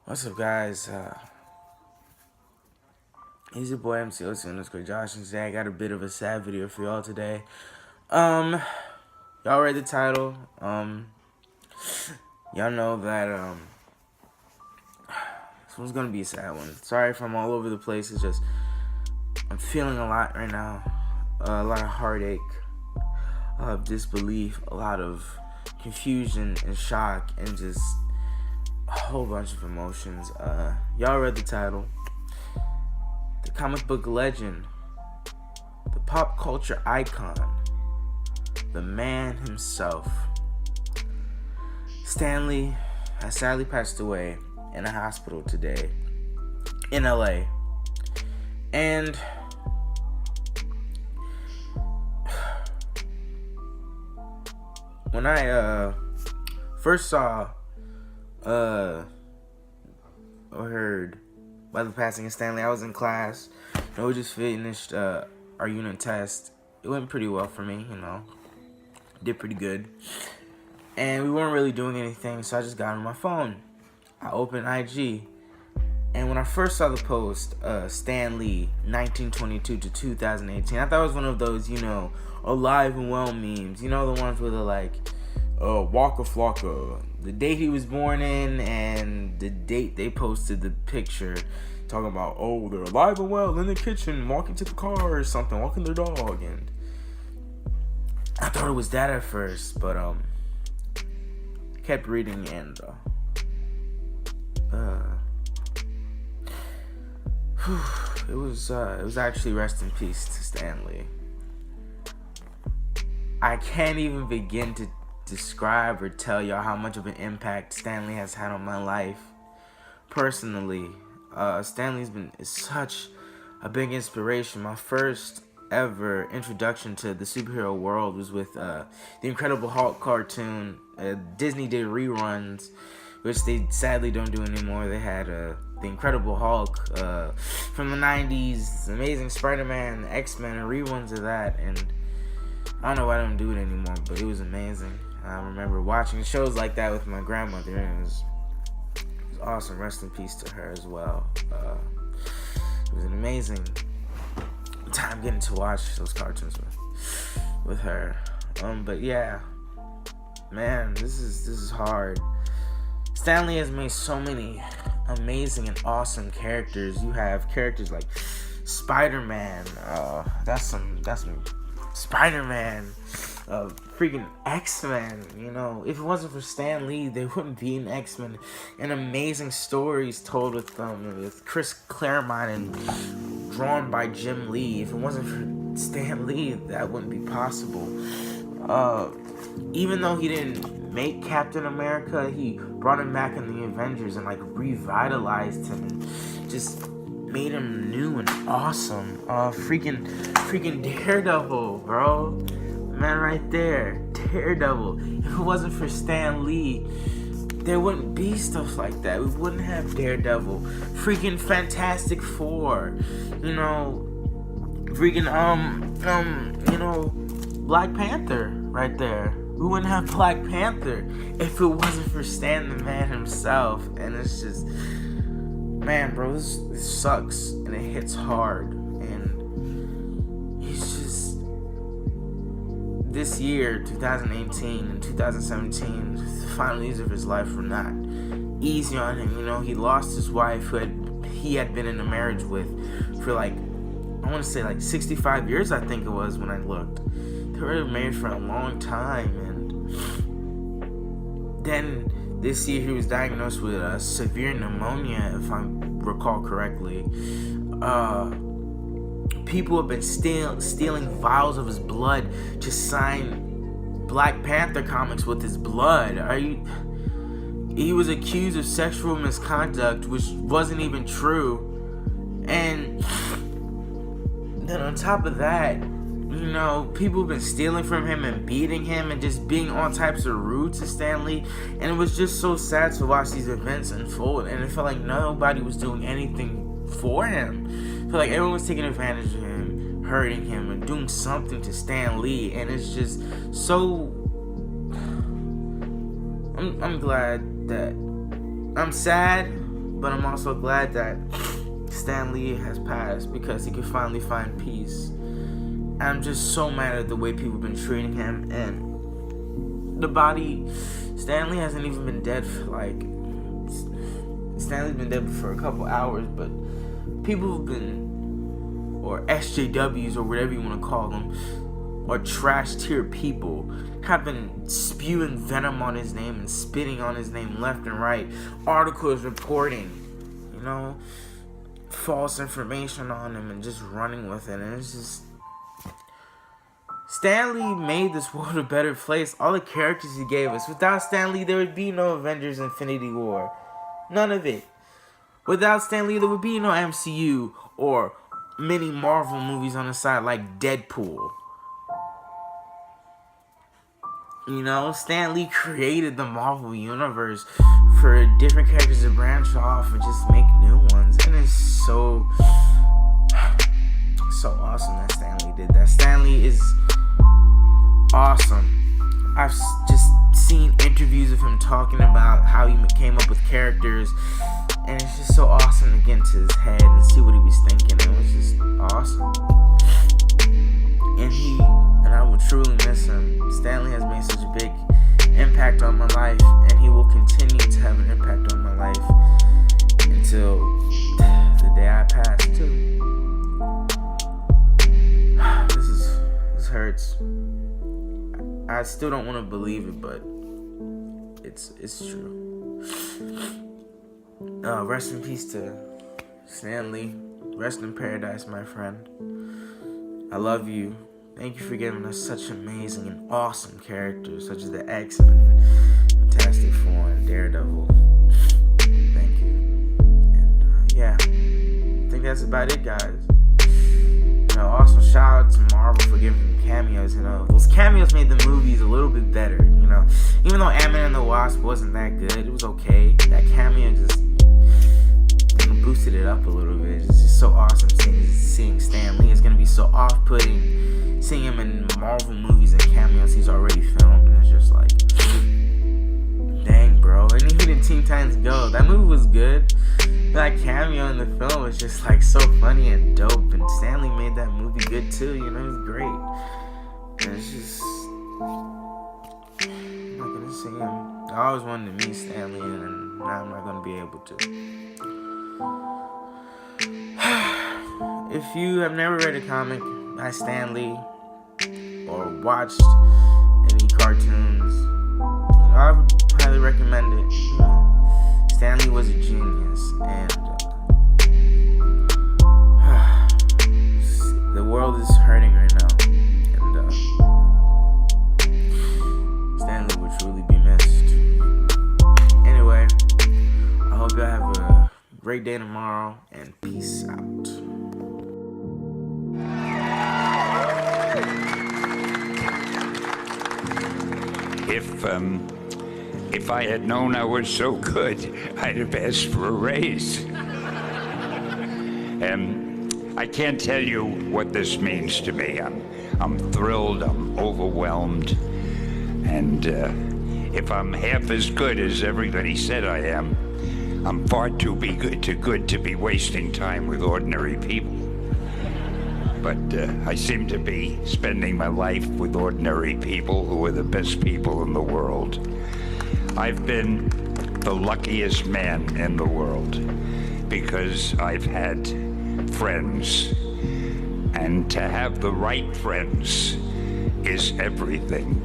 What's up, guys? He's your boy MC02 Josh, and today I got a bit of a sad video for y'all today. Y'all read the title. Y'all know that this one's gonna be a sad one. Sorry if I'm all over the place. It's just I'm feeling a lot right now. A lot of heartache, a lot of disbelief, a lot of confusion and shock, and just a whole bunch of emotions. Y'all read the title. The comic book legend, the pop culture icon, the man himself, Stan Lee, has sadly passed away in a hospital today in LA. And when I first saw or heard by the passing of Stan Lee, I was in class. We just finished our unit test. It went pretty well for me, Did pretty good. And we weren't really doing anything, so I just got on my phone. I opened IG. And when I first saw the post, Stan Lee, 1922 to 2018, I thought it was one of those, alive and well memes. The ones where they're like, Waka Flocka, the date he was born in and the date they posted the picture, talking about, they're alive and well in the kitchen, walking to the car or something, walking their dog. And I thought it was that at first, but kept reading, and it was actually rest in peace to Stan Lee. I can't even begin to describe or tell y'all how much of an impact Stan Lee has had on my life personally. Stan Lee's been such a big inspiration. My first ever introduction to the superhero world was with the Incredible Hulk cartoon. Disney did reruns, which they sadly don't do anymore. They had the Incredible Hulk from the 90s, Amazing Spider-Man, X-Men, and reruns of that. And I don't know why they don't do it anymore, but it was amazing. I remember watching shows like that with my grandmother, and it was awesome. Rest in peace to her as well. It was an amazing time getting to watch those cartoons with her. But yeah, man, this is hard. Stan Lee has made so many amazing and awesome characters. You have characters like Spider-Man. That's some Spider-Man. Freaking X-Men. If it wasn't for Stan Lee, there wouldn't be an X-Men. And amazing stories told with Chris Claremont and drawn by Jim Lee. If it wasn't for Stan Lee, that wouldn't be possible. Even though he didn't make Captain America, he brought him back in the Avengers and revitalized him and just made him new and awesome. Freaking Daredevil, bro. Man, right there, Daredevil. If it wasn't for Stan Lee, there wouldn't be stuff like that. We wouldn't have Daredevil. Freaking Fantastic Four. Black Panther right there. We wouldn't have Black Panther if it wasn't for Stan the Man himself. And it's just, man, bro, this sucks and it hits hard. And he's just, this year, 2018 and 2017, the final years of his life were not easy on him. He lost his wife, who he had been in a marriage with for I want to say 65 years, I think it was when I looked. They were married for a long time, and then this year he was diagnosed with severe pneumonia, if I recall correctly. People have been stealing vials of his blood to sign Black Panther comics with his blood. He was accused of sexual misconduct, which wasn't even true. And then on top of that, people have been stealing from him and beating him and just being all types of rude to Stan Lee. And it was just so sad to watch these events unfold. And it felt like nobody was doing anything for him. I feel like everyone was taking advantage of him, hurting him, and doing something to Stan Lee. And it's just so... I'm glad that... I'm sad, But I'm also glad that Stan Lee has passed because he could finally find peace. I'm just so mad at the way people have been treating him, and the body. Stan Lee hasn't even been dead for Stan Lee's been dead for a couple hours, but people have been, or SJWs or whatever you want to call them, or trash tier people, have been spewing venom on his name and spitting on his name left and right. Articles reporting, false information on him and just running with it, and it's just. Stan Lee made this world a better place. All the characters he gave us. Without Stan Lee, there would be no Avengers Infinity War. None of it. Without Stan Lee, there would be no MCU or many Marvel movies on the side like Deadpool. Stan Lee created the Marvel Universe for different characters to branch off and just make new ones. And it's so awesome that Stan Lee did that. Stan Lee is awesome. I've just seen interviews of him talking about how he came up with characters, and it's just so awesome to get into his head and see what he was thinking. It was just awesome. And I will truly miss him. Stan Lee has made such a big impact on my life, and he will continue to have an impact on my life until the day I pass too. This hurts. I still don't want to believe it, but it's true. Rest in peace to Stan Lee. Rest in paradise, my friend. I love you. Thank you for giving us such amazing and awesome characters, such as the X-Men, Fantastic Four, and Daredevil. Thank you. And yeah, I think that's about it, guys. Also shout out to Marvel for giving cameos. Those cameos made the movies a little bit better. Even though Ant-Man and the Wasp wasn't that good, it was okay. That cameo just boosted it up a little bit. It's just so awesome seeing Stan Lee. It's gonna be so off-putting seeing him in Marvel movies and cameos he's already filmed. And it's just like, dang, bro. And even in Teen Titans Go, that movie was good. That cameo in the film was just so funny and dope, and Stan Lee made that movie good too. It was great. And it's just, I'm not gonna see him. I always wanted to meet Stan Lee, and now I'm not gonna be able to. If you have never read a comic by Stan Lee or watched any cartoons, I would highly recommend it. Stan Lee was a genius, and the world is hurting right now, and Stan Lee would truly be missed. Anyway, I hope y'all have a great day tomorrow, and peace out. If I had known I was so good, I'd have asked for a raise. I can't tell you what this means to me. I'm thrilled, I'm overwhelmed, and if I'm half as good as everybody said I am, I'm far too good to be wasting time with ordinary people. But I seem to be spending my life with ordinary people who are the best people in the world. I've been the luckiest man in the world because I've had friends. And to have the right friends is everything.